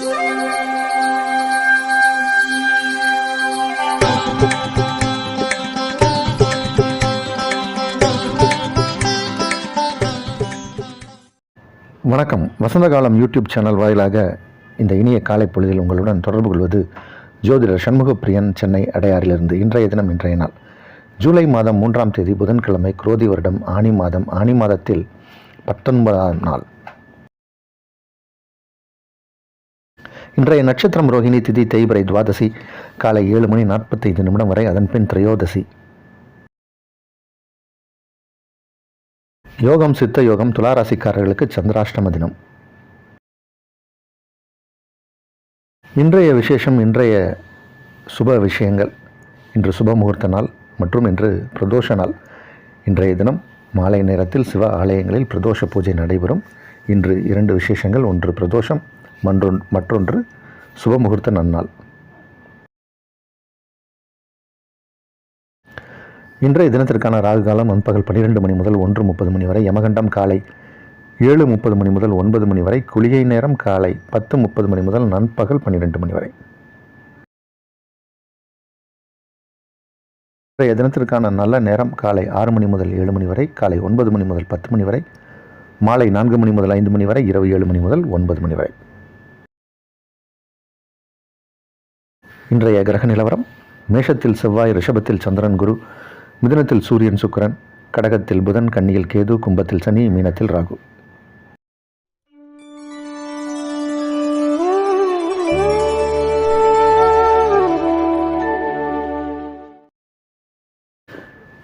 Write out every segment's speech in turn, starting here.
வணக்கம். வசந்தகாலம் YouTube channel வாயிலாக இந்த இனிய காலை பொழுதில் உங்களுடன் தொடர்பு கொள்வது ஜோதிடர் சண்முகப்பிரியன், சென்னை அடையாறிலிருந்து. இன்றைய தினம், இன்றைய நாள் ஜூலை மாதம் 3ஆம் தேதி புதன்கிழமை, குரோதி வருடம் ஆனி மாதம். ஆனி மாதத்தில் 19ஆம் நாள். இன்றைய நட்சத்திரம் ரோஹிணி, திதி தேய்பிறை, துவாதசி காலை 7:45 வரை, அதன்பின் திரையோதசி. யோகம் சித்த யோகம். துளாராசிக்காரர்களுக்கு சந்திராஷ்டம தினம். இன்றைய விசேஷம், இன்றைய சுப விஷயங்கள். இன்று சுப முகூர்த்த நாள் மற்றும் இன்று பிரதோஷ நாள். இன்றைய தினம் மாலை நேரத்தில் சிவ ஆலயங்களில் பிரதோஷ பூஜை நடைபெறும். இன்று 2 விசேஷங்கள். ஒன்று பிரதோஷம், மற்றொன்று சுப முகூர்த்த நன்னாள். இன்றைய தினத்திற்கான ராகு காலம் நண்பகல் 12 மணி முதல் 1:30 வரை, யமகண்டம் காலை 7:30 முதல் 9 வரை, குளிகை நேரம் காலை 10:30 முதல் நண்பகல் 12 வரை. இன்றைய தினத்திற்கான நல்ல நேரம் காலை 6 முதல் 7 வரை, காலை 9 முதல் 10 வரை, மாலை 4 முதல் 5 வரை, இரவு 7 முதல் 9 வரை. இன்றைய கிரக நிலவரம்: மேஷத்தில் செவ்வாய், ரிஷபத்தில் சந்திரன், குரு, மிதுனத்தில் சூரியன், சுக்கிரன், கடகத்தில் புதன், கன்னியில் கேது, கும்பத்தில் சனி, மீனத்தில் ராகு.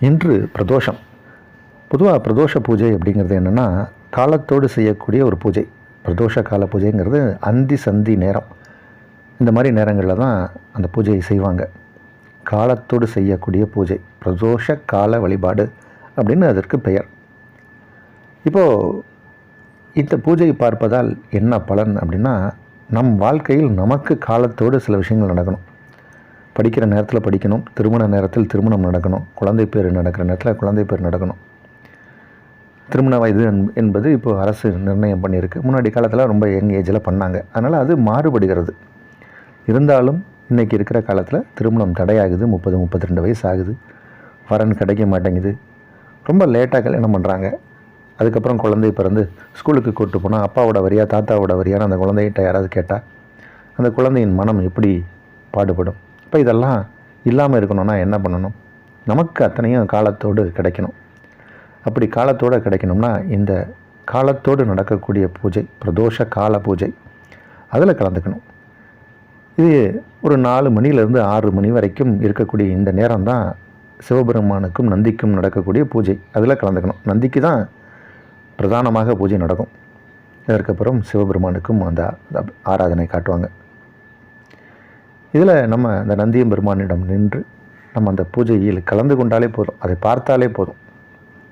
இன்று பிரதோஷம். பொதுவாக பிரதோஷ பூஜை அப்படிங்கிறது என்னென்னா, காலத்தோடு செய்யக்கூடிய ஒரு பூஜை. பிரதோஷ கால பூஜைங்கிறது அந்தி சந்தி நேரம். இந்த மாதிரி நேரங்களில் தான் அந்த பூஜையை செய்வாங்க. காலத்தோடு செய்யக்கூடிய பூஜை பிரதோஷ கால வழிபாடு அப்படின்னு அதற்கு பெயர். இப்போது இந்த பூஜையை பார்ப்பதால் என்ன பலன் அப்படின்னா, நம் வாழ்க்கையில் நமக்கு காலத்தோடு சில விஷயங்கள் நடக்கணும். படிக்கிற நேரத்தில் படிக்கணும், திருமண நேரத்தில் திருமணம் நடக்கணும், குழந்தை பேர் நடக்கிற நேரத்தில் குழந்தை பேர் நடக்கணும். திருமண வயது என்பது இப்போ அரசு நிர்ணயம் பண்ணியிருக்கு. முன்னாடி காலத்தில் ரொம்ப யங் ஏஜில் பண்ணாங்க. அதனால் அது மாறுபடுகிறது. இருந்தாலும் இன்றைக்கி இருக்கிற காலத்தில் திருமணம் தடையாகுது. 30-32 வயசு ஆகுது. வரன் கிடைக்க மாட்டேங்குது. ரொம்ப லேட்டாக கல்யாணம் பண்ணுறாங்க. அதுக்கப்புறம் குழந்தை பிறந்து ஸ்கூலுக்கு கூப்பிட்டு போனால் அப்பாவோட வரியா தாத்தாவோட வரியான்னு அந்த குழந்தைகிட்ட யாராவது கேட்டால் அந்த குழந்தையின் மனம் எப்படி பாடுபடும். இப்போ இதெல்லாம் இல்லாமல் இருக்கணும்னா என்ன பண்ணணும்? நமக்கு அத்தனையும் காலத்தோடு கிடைக்கணும். அப்படி காலத்தோடு கிடைக்கணும்னா இந்த காலத்தோடு நடக்கக்கூடிய பூஜை பிரதோஷ கால பூஜை, அதில் கலந்துக்கணும். இது ஒரு 4 மணிலேருந்து 6 மணி வரைக்கும் இருக்கக்கூடிய இந்த நேரம் தான் சிவபெருமானுக்கும் நந்திக்கும் நடக்கக்கூடிய பூஜை. அதில் கலந்துக்கணும். நந்திக்கு தான் பிரதானமாக பூஜை நடக்கும். இதற்கப்புறம் சிவபெருமானுக்கும் அந்த ஆராதனை காட்டுவாங்க. இதில் நம்ம அந்த நந்தியம் பெருமானிடம் நின்று நம்ம அந்த பூஜையில் கலந்து கொண்டாலே போதும், அதை பார்த்தாலே போதும்.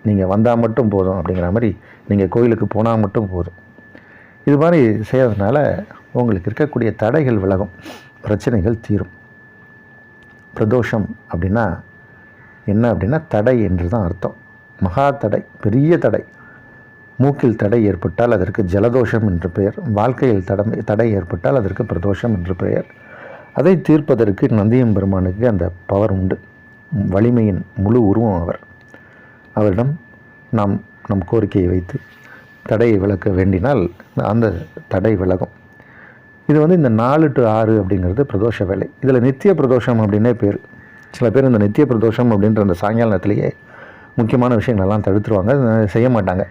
நீங்கள் வந்தால் மட்டும் போதும் அப்படிங்கிற மாதிரி, நீங்கள் கோயிலுக்கு போனால் மட்டும் போதும். இது மாதிரி செய்கிறதுனால உங்களுக்கு இருக்கக்கூடிய தடைகள் விலகும், பிரச்சனைகள் தீரும். பிரதோஷம் அப்படின்னா என்ன அப்படின்னா தடை என்று தான் அர்த்தம். மகா தடை, பெரிய தடை. மூக்கில் தடை ஏற்பட்டால் அதற்கு ஜலதோஷம் என்று பெயர். வாழ்க்கையில் தடை ஏற்பட்டால் அதற்கு பிரதோஷம் என்று பெயர். அதை தீர்ப்பதற்கு நந்தியம் பெருமானுக்கு அந்த பவர் உண்டு. வலிமையின் முழு உருவம் அவர். அவரிடம் நாம் நம் கோரிக்கையை வைத்து தடையை விளக்க வேண்டினால் அந்த தடை விலகும். இது இந்த 4 to 6 அப்படிங்கிறது பிரதோஷ வேலை. இதில் நித்திய பிரதோஷம் அப்படின்னே பேர். சில பேர் இந்த நித்திய பிரதோஷம் அப்படின்ற அந்த சாயங்கால நேரத்திலேயே முக்கியமான விஷயங்களெல்லாம் தடுத்துருவாங்க, செய்ய மாட்டாங்க.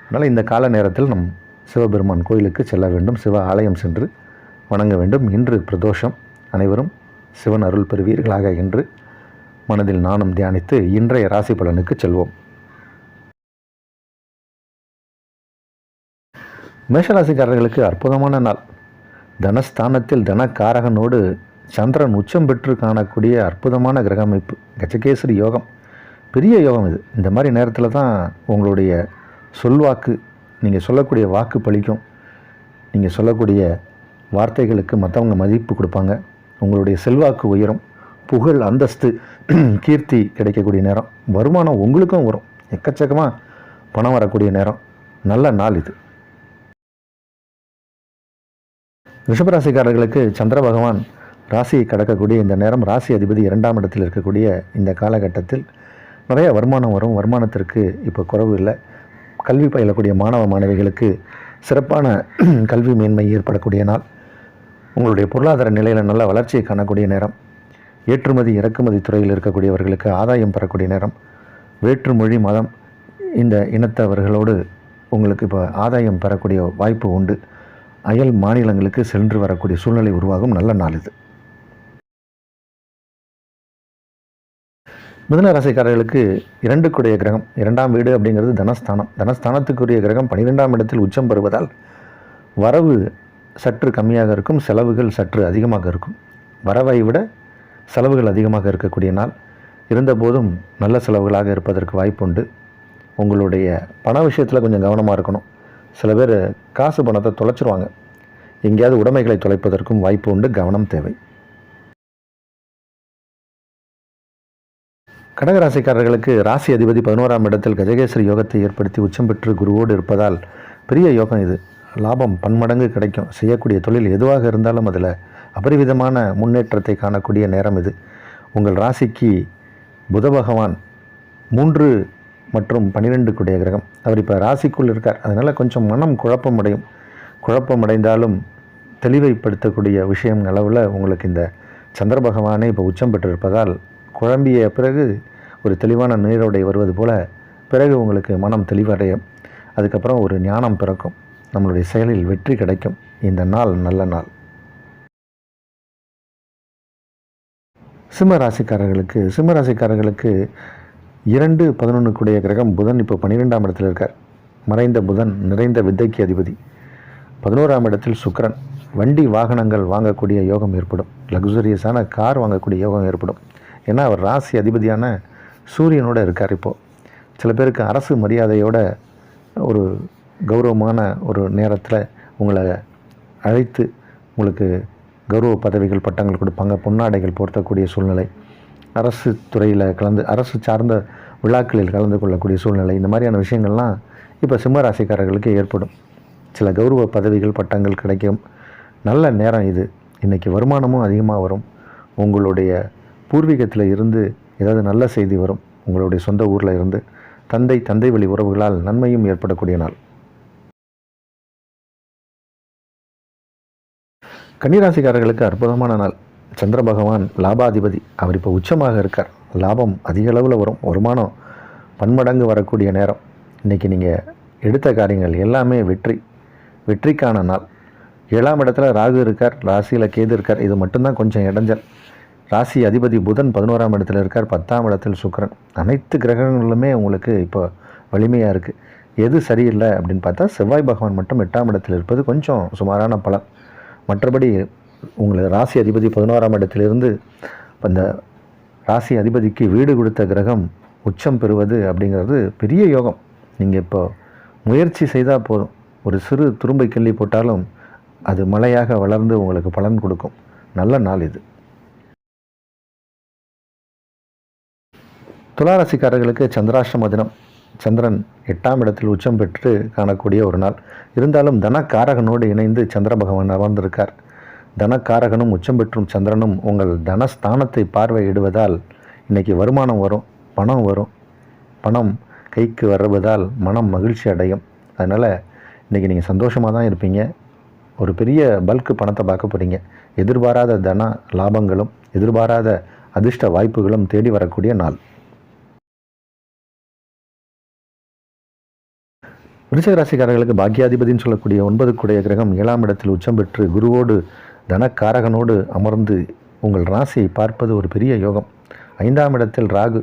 அதனால் இந்த கால நேரத்தில் நம் சிவபெருமான் கோயிலுக்கு செல்ல வேண்டும், சிவ ஆலயம் சென்று வணங்க வேண்டும். இன்று பிரதோஷம். அனைவரும் சிவன் அருள் பெறுவீர்களாக என்று மனதில் நானும் தியானித்து இன்றைய ராசி பலனுக்கு செல்வோம். மேஷராசிக்காரர்களுக்கு அற்புதமான நாள். தனஸ்தானத்தில் தனக்காரகனோடு சந்திரன் உச்சம் பெற்று காணக்கூடிய அற்புதமான கிரக அமைப்பு. கஜகேசரி யோகம், பெரிய யோகம் இது. இந்த மாதிரி நேரத்தில் தான் உங்களுடைய சொல்வாக்கு, நீங்கள் சொல்லக்கூடிய வாக்கு பலிக்கும். நீங்கள் சொல்லக்கூடிய வார்த்தைகளுக்கு மற்றவங்க மதிப்பு கொடுப்பாங்க. உங்களுடைய செல்வாக்கு உயரும். புகழ், அந்தஸ்து, கீர்த்தி கிடைக்கக்கூடிய நேரம். வருமானம் உங்களுக்கும் வரும். எக்கச்சக்கமாக பணம் வரக்கூடிய நேரம். நல்ல நாள் இது. ரிஷபராசிக்காரர்களுக்கு சந்திர பகவான் ராசியை கடக்கக்கூடிய இந்த நேரம், ராசி அதிபதி 2ஆம் இடத்தில் இருக்கக்கூடிய இந்த காலகட்டத்தில் நிறைய வருமானம் வரும். வருமானத்திற்கு இப்போ குறைவு இல்லை. கல்வி பயிலக்கூடிய மாணவ மாணவிகளுக்கு சிறப்பான கல்வி மேன்மை ஏற்படக்கூடிய நாள். உங்களுடைய பொருளாதார நிலையில் நல்ல வளர்ச்சியை காணக்கூடிய நேரம். ஏற்றுமதி இறக்குமதி துறையில் இருக்கக்கூடியவர்களுக்கு ஆதாயம் பெறக்கூடிய நேரம். வேற்றுமொழி மதம் இந்த இனத்தவர்களோடு உங்களுக்கு இப்போ ஆதாயம் பெறக்கூடிய வாய்ப்பு உண்டு. அயல் மாநிலங்களுக்கு சென்று வரக்கூடிய சூழ்நிலை உருவாகும் நல்ல நாள் இது. மிதுன ராசிக்காரர்களுக்கு 2 கூடிய கிரகம், 2ஆம் வீடு அப்படிங்கிறது தனஸ்தானம். தனஸ்தானத்துக்குரிய கிரகம் 12ஆம் இடத்தில் உச்சம் பெறுவதால் வரவு சற்று கம்மியாக இருக்கும், செலவுகள் சற்று அதிகமாக இருக்கும். வரவை விட செலவுகள் அதிகமாக இருக்கக்கூடிய நாள். இருந்தபோதும் நல்ல செலவுகளாக இருப்பதற்கு வாய்ப்புண்டு. உங்களுடைய பண விஷயத்தில் கொஞ்சம் கவனமாக இருக்கணும். சில பேர் காசு பணத்தை தொலைச்சிருவாங்க. எங்கேயாவது உடைமைகளை தொலைப்பதற்கும் வாய்ப்பு உண்டு, கவனம் தேவை. கடகராசிக்காரர்களுக்கு ராசி அதிபதி 11ஆம் இடத்தில் கஜகேசரி யோகத்தை ஏற்படுத்தி உச்சம் பெற்று குருவோடு இருப்பதால் பெரிய யோகம் இது. லாபம் பன்மடங்கு கிடைக்கும். செய்யக்கூடிய தொழில் எதுவாக இருந்தாலும் அதில் அபரிவிதமான முன்னேற்றத்தை காணக்கூடிய நேரம் இது. உங்கள் ராசிக்கு புத பகவான் 3 மற்றும் 12 கூடிய கிரகம். அவர் இப்போ ராசிக்குள் இருக்கார். அதனால் கொஞ்சம் மனம் குழப்பமடைந்தாலும் தெளிவைப்படுத்தக்கூடிய விஷயம் அளவில் உங்களுக்கு இந்த சந்திர பகவானே இப்போ உச்சம் பெற்றிருப்பதால் குழம்பிய பிறகு ஒரு தெளிவான நீரோடை வருவது போல பிறகு உங்களுக்கு மனம் தெளிவடையும். அதுக்கப்புறம் ஒரு ஞானம் பிறக்கும். நம்மளுடைய செயலில் வெற்றி கிடைக்கும். இந்த நாள் நல்ல நாள். சிம்ம ராசிக்காரர்களுக்கு 2-11 கூடிய கிரகம் புதன் இப்போ 12ஆம் இடத்தில் இருக்கார். மறைந்த புதன் நிறைந்த வித்தைக்கு அதிபதி. 11ஆம் இடத்தில் சுக்கிரன். வண்டி வாகனங்கள் வாங்கக்கூடிய யோகம் ஏற்படும். லக்ஸுரியஸான கார் வாங்கக்கூடிய யோகம் ஏற்படும். ஏன்னா அவர் ராசி அதிபதியான சூரியனோடு இருக்கார். இப்போது சில பேருக்கு அரசு மரியாதையோட ஒரு கௌரவமான ஒரு நேரத்தில் உங்களை அழைத்து உங்களுக்கு கௌரவ பதவிகள் பட்டங்கள் கொடுப்பாங்க. பொன்னாடைகள் போர்த்தக்கூடிய சூழ்நிலை, அரசு துறையில் அரசு சார்ந்த விழாக்களில் கலந்து கொள்ளக்கூடிய சூழ்நிலை, இந்த மாதிரியான விஷயங்கள்லாம் இப்போ சிம்ம ராசிக்காரர்களுக்கு ஏற்படும். சில கௌரவ பதவிகள் பட்டங்கள் கிடைக்கும். நல்ல நேரம் இது. இன்றைக்கி வருமானமும் அதிகமாக வரும். உங்களுடைய பூர்வீகத்தில் இருந்து ஏதாவது நல்ல செய்தி வரும். உங்களுடைய சொந்த ஊரில் இருந்து தந்தை வழி உறவுகளால் நன்மையும் ஏற்படக்கூடிய நாள். கன்னிராசிக்காரர்களுக்கு அற்புதமான நாள். சந்திர பகவான் லாபாதிபதி. அவர் இப்போ உச்சமாக இருக்கார். லாபம் அதிக அளவில் வரும். வருமானம் பன்மடங்கு வரக்கூடிய நேரம். இன்றைக்கி நீங்கள் எடுத்த காரியங்கள் எல்லாமே வெற்றிக்கான நாள். 7ஆம் இடத்துல ராகு இருக்கார். ராசியில் கேது இருக்கார். இது மட்டும்தான் கொஞ்சம் இடைஞ்சல். ராசி அதிபதி புதன் 11ஆம் இடத்துல இருக்கார். 10ஆம் இடத்தில் சுக்கிரன். அனைத்து கிரகங்களுமே உங்களுக்கு இப்போ வலிமையாக இருக்குது. எது சரியில்லை அப்படின்னு பார்த்தா செவ்வாய் பகவான் மட்டும் 8ஆம் இடத்தில் இருப்பது கொஞ்சம் சுமாரான பலன். மற்றபடி உங்களுக்கு ராசி அதிபதி 11ஆம் இடத்திலிருந்து அந்த ராசி அதிபதிக்கு வீடு கொடுத்த கிரகம் உச்சம் பெறுவது அப்படிங்கிறது பெரிய யோகம். நீங்கள் இப்போ முயற்சி செய்தால் போதும். ஒரு சிறு துரும்பை கிள்ளி போட்டாலும் அது மலையாக வளர்ந்து உங்களுக்கு பலன் கொடுக்கும். நல்ல நாள் இது. துளாராசிக்காரர்களுக்கு சந்திராஷ்டம தினம். சந்திரன் 8ஆம் இடத்தில் உச்சம் பெற்று காணக்கூடிய ஒரு நாள். இருந்தாலும் தனக்காரகனோடு இணைந்து சந்திர பகவான் அமர்ந்திருக்கார். தனக்காரகனும் உச்சம் பெற்றும் சந்திரனும் உங்கள் தனஸ்தானத்தை பார்வையிடுவதால் இன்றைக்கி வருமானம் வரும், பணம் வரும். பணம் கைக்கு வருவதால் மனம் மகிழ்ச்சி அடையும். அதனால் இன்றைக்கி நீங்கள் சந்தோஷமாக தான் இருப்பீங்க. ஒரு பெரிய பல்க்கு பணத்தை பார்க்க போகிறீங்க. எதிர்பாராத தன லாபங்களும் எதிர்பாராத அதிர்ஷ்ட வாய்ப்புகளும் தேடி வரக்கூடிய நாள். விருச்சிகராசிக்காரர்களுக்கு பாக்கியாதிபதினு சொல்லக்கூடிய 9 கூடிய கிரகம் 7ஆம் இடத்தில் உச்சம் பெற்று குருவோடு தனக்காரகனோடு அமர்ந்து உங்கள் ராசியை பார்ப்பது ஒரு பெரிய யோகம். 5ஆம் இடத்தில் ராகு.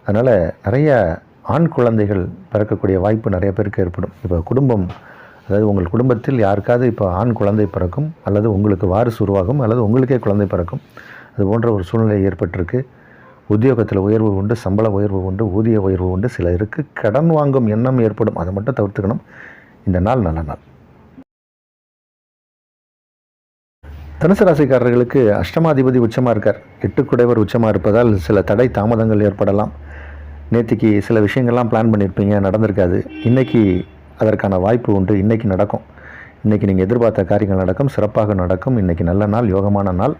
அதனால் நிறைய ஆண் குழந்தைகள் பிறக்கக்கூடிய வாய்ப்பு நிறைய பேருக்கு ஏற்படும். இப்போ குடும்பம், அதாவது உங்கள் குடும்பத்தில் யாருக்காவது இப்போ ஆண் குழந்தை பிறக்கும், அல்லது உங்களுக்கு வாரிசு உருவாகும், அல்லது உங்களுக்கே குழந்தை பிறக்கும். அது போன்ற ஒரு சூழ்நிலை ஏற்பட்டிருக்கு. உத்தியோகத்தில் உயர்வு உண்டு, சம்பள உயர்வு உண்டு, ஊதிய உயர்வு உண்டு. சிலருக்கு கடன் வாங்கும் எண்ணம் ஏற்படும். அதை மட்டும் தவிர்த்துக்கணும். இந்த நாள் நல்ல நாள். தனுசு ராசிக்காரர்களுக்கு அஷ்டமாதிபதி உச்சமாக இருக்கார். 8 குடைவர் உச்சமாக இருப்பதால் சில தடை தாமதங்கள் ஏற்படலாம். நேற்றுக்கு சில விஷயங்கள்லாம் பிளான் பண்ணியிருப்பீங்க, நடந்திருக்காது. இன்றைக்கி அதற்கான வாய்ப்பு உண்டு. இன்றைக்கி நடக்கும். இன்றைக்கி நீங்கள் எதிர்பார்த்த காரியங்கள் நடக்கும், சிறப்பாக நடக்கும். இன்றைக்கி நல்ல நாள், யோகமான நாள்,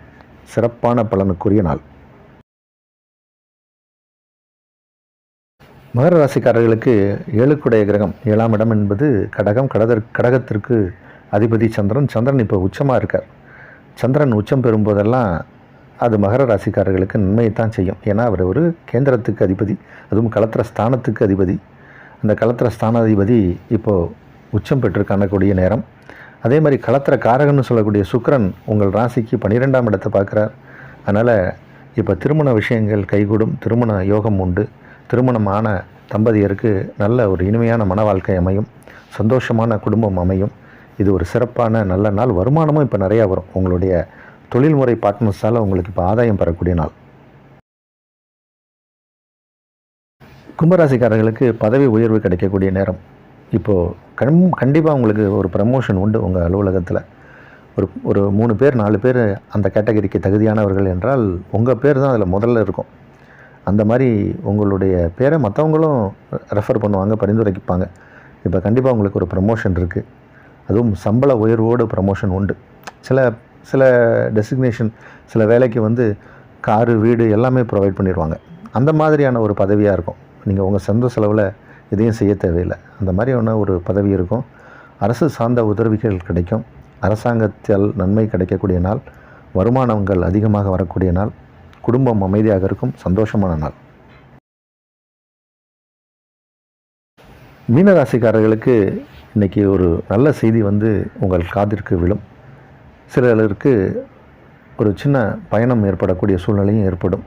சிறப்பான பலனுக்குரிய நாள். மகர ராசிக்காரர்களுக்கு 7க்குடைய கிரகம் 7ஆம் இடம் என்பது கடகம். கடகத்திற்கு அதிபதி சந்திரன். சந்திரன் இப்போ உச்சமாக இருக்கார். சந்திரன் உச்சம் பெறும்போதெல்லாம் அது மகர ராசிக்காரர்களுக்கு நன்மையைத்தான் செய்யும். ஏன்னா அவர் ஒரு கேந்திரத்துக்கு அதிபதி, அதுவும் களத்திர ஸ்தானத்துக்கு அதிபதி. அந்த களத்திர ஸ்தானாதிபதி இப்போது உச்சம் பெற்று காணக்கூடிய நேரம். அதே மாதிரி களத்திர காரகன்னு சொல்லக்கூடிய சுக்கிரன் உங்கள் ராசிக்கு 12ஆம் இடத்தை பார்க்குறார். அதனால் இப்போ திருமண விஷயங்கள் கைகூடும், திருமண யோகம் உண்டு. திருமணமான தம்பதியருக்கு நல்ல ஒரு இனிமையான மன வாழ்க்கை அமையும், சந்தோஷமான குடும்பம் அமையும். இது ஒரு சிறப்பான நல்ல நாள். வருமானமும் இப்போ நிறையா வரும். உங்களுடைய தொழில்முறை பார்ட்னர்ஸால் உங்களுக்கு இப்போ ஆதாயம் பெறக்கூடிய நாள். கும்பராசிக்காரர்களுக்கு பதவி உயர்வு கிடைக்கக்கூடிய நேரம். இப்போது கண்டிப்பாக உங்களுக்கு ஒரு ப்ரமோஷன் உண்டு. உங்கள் அலுவலகத்தில் ஒரு 3 பேர் 4 பேர் அந்த கேட்டகரிக்கு தகுதியானவர்கள் என்றால் உங்கள் பேர் தான் அதில் முதல்ல இருக்கும். அந்த மாதிரி உங்களுடைய பேரை மற்றவங்களும் ரெஃபர் பண்ணுவாங்க, பரிந்துரைப்பாங்க. இப்போ கண்டிப்பாக உங்களுக்கு ஒரு ப்ரமோஷன் இருக்குது. அதுவும் சம்பள உயர்வோடு ப்ரமோஷன் உண்டு. சில டெசிக்னேஷன், சில வேலைக்கு காரு, வீடு எல்லாமே ப்ரொவைட் பண்ணிடுவாங்க. அந்த மாதிரியான ஒரு பதவியாக இருக்கும். நீங்கள் உங்கள் சொந்த செலவில் எதையும் செய்ய தேவையில்லை. அந்த மாதிரியான ஒரு பதவி இருக்கும். அரசு சார்ந்த உதவிகள் கிடைக்கும். அரசாங்கத்தால் நன்மை கிடைக்கக்கூடிய நாள். வருமானங்கள் அதிகமாக வரக்கூடிய நாள். குடும்பம் அமைதியாக இருக்கும், சந்தோஷமான நாள். மீனராசிக்காரர்களுக்கு இன்றைக்கி ஒரு நல்ல செய்தி உங்கள் காதிற்கு விழும். சிலருக்கு ஒரு சின்ன பயணம் ஏற்படக்கூடிய சூழ்நிலையும் ஏற்படும்.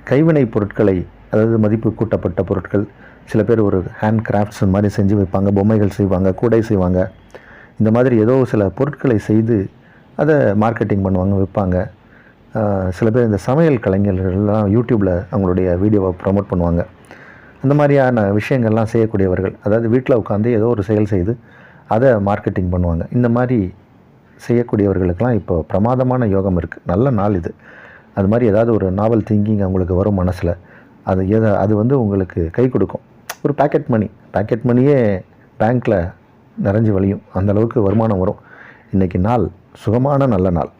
கைவினை பொருட்களை, அதாவது மதிப்பு கூட்டப்பட்ட பொருட்கள், சில பேர் ஒரு ஹேண்ட் கிராஃப்ட்ஸ் மாதிரி செஞ்சு வைப்பாங்க, பொம்மைகள் செய்வாங்க, கூடை செய்வாங்க. இந்த மாதிரி ஏதோ சில பொருட்களை செய்து அதை மார்க்கெட்டிங் பண்ணுவாங்க, விற்பாங்க. சில பேர் இந்த சமையல் கலைஞர்கள்லாம் யூடியூப்பில் அவங்களுடைய வீடியோவை ப்ரமோட் பண்ணுவாங்க. அந்த மாதிரியான விஷயங்கள்லாம் செய்யக்கூடியவர்கள், அதாவது வீட்டில் உட்காந்து ஏதோ ஒரு செயல் செய்து அதை மார்க்கெட்டிங் பண்ணுவாங்க. இந்த மாதிரி செய்யக்கூடியவர்களுக்கெல்லாம் இப்போ பிரமாதமான யோகம் இருக்குது. நல்ல நாள் இது. அது மாதிரி ஏதாவது ஒரு நாவல் திங்கிங் அவங்களுக்கு வரும் மனசில். அது உங்களுக்கு கை கொடுக்கும். ஒரு பேக்கெட் மணியே பேங்க்கில் நிறைஞ்சு வழியும். அந்தளவுக்கு வருமானம் வரும். இன்றைக்கி நாள் சுகமான நல்ல நாள்.